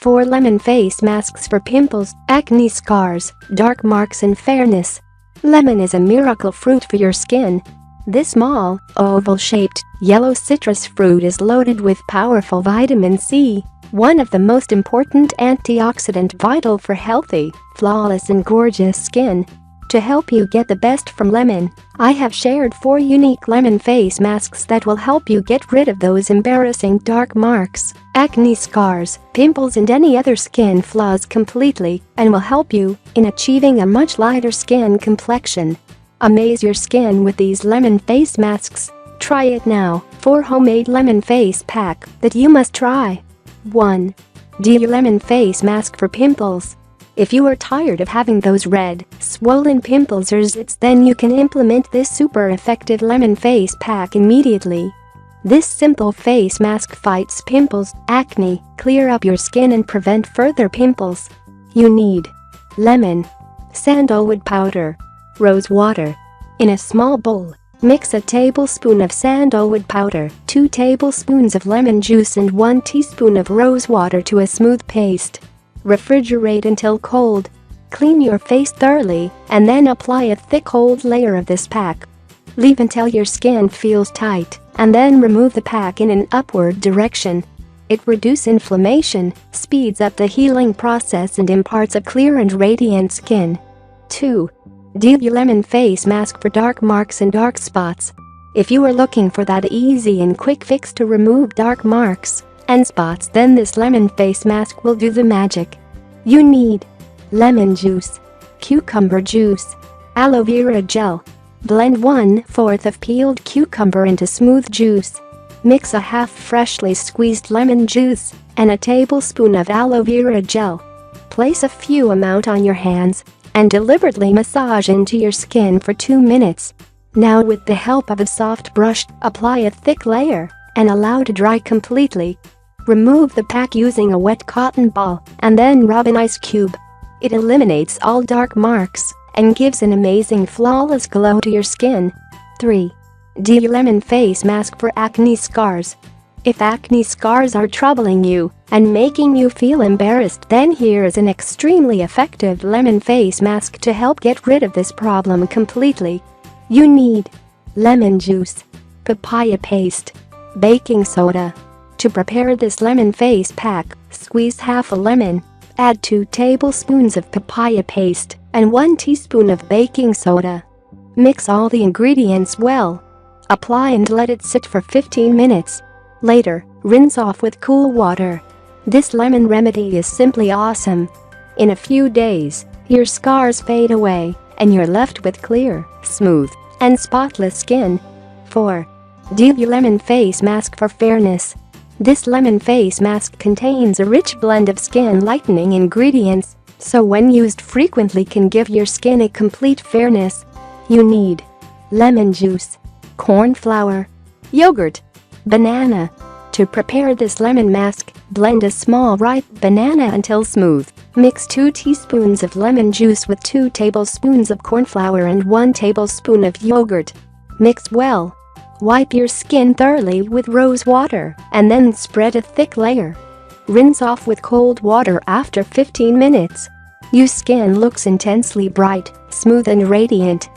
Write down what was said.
4 Lemon Face Masks for Pimples, Acne Scars, Dark Marks and Fairness. Lemon is a miracle fruit for your skin. This small, oval-shaped, yellow citrus fruit is loaded with powerful vitamin C, one of the most important antioxidant vital for healthy, flawless and gorgeous skin. To help you get the best from lemon, I have shared 4 unique lemon face masks that will help you get rid of those embarrassing dark marks, acne scars, pimples and any other skin flaws completely and will help you in achieving a much lighter skin complexion. Amaze your skin with these lemon face masks. Try it now. 4 homemade lemon face pack that you must try. 1. Lemon Face Mask for Pimples. If you are tired of having those red, swollen pimples or zits, then you can implement this super effective lemon face pack immediately. This simple face mask fights pimples, acne, clear up your skin and prevent further pimples. You need lemon, sandalwood powder, rose water. In a small bowl, mix a tablespoon of sandalwood powder, 2 tablespoons of lemon juice and 1 teaspoon of rose water to a smooth paste. Refrigerate until cold. Clean your face thoroughly and then apply a thick cold layer of this pack. Leave until your skin feels tight and then remove the pack in an upward direction. It reduces inflammation, speeds up the healing process and imparts a clear and radiant skin. 2. Lemon Face Mask for Dark Marks and Dark Spots. If you are looking for that easy and quick fix to remove dark marks and spots, then this lemon face mask will do the magic. You need lemon juice, cucumber juice, aloe vera gel. Blend 1/4 of peeled cucumber into smooth juice. Mix a half freshly squeezed lemon juice and a tablespoon of aloe vera gel. Place a few amount on your hands and deliberately massage into your skin for 2 minutes. Now with the help of a soft brush, apply a thick layer and allow to dry completely. Remove the pack using a wet cotton ball and then rub an ice cube. It eliminates all dark marks and gives an amazing flawless glow to your skin. 3. Lemon Face Mask for Acne Scars. If acne scars are troubling you and making you feel embarrassed, then here is an extremely effective lemon face mask to help get rid of this problem completely. You need lemon juice, papaya paste, baking soda. To prepare this lemon face pack, squeeze half a lemon, add 2 tablespoons of papaya paste and 1 teaspoon of baking soda. Mix all the ingredients well. Apply and let it sit for 15 minutes. Later, rinse off with cool water. This lemon remedy is simply awesome. In a few days, your scars fade away and you're left with clear, smooth, and spotless skin. 4. Lemon Face Mask for Fairness. This lemon face mask contains a rich blend of skin lightening ingredients, so when used frequently can give your skin a complete fairness. You need lemon juice, corn flour, yogurt, banana. To prepare this lemon mask, blend a small ripe banana until smooth. Mix 2 teaspoons of lemon juice with 2 tablespoons of corn flour and 1 tablespoon of yogurt. Mix well. Wipe your skin thoroughly with rose water and then spread a thick layer. Rinse off with cold water after 15 minutes. Your skin looks intensely bright, smooth and radiant.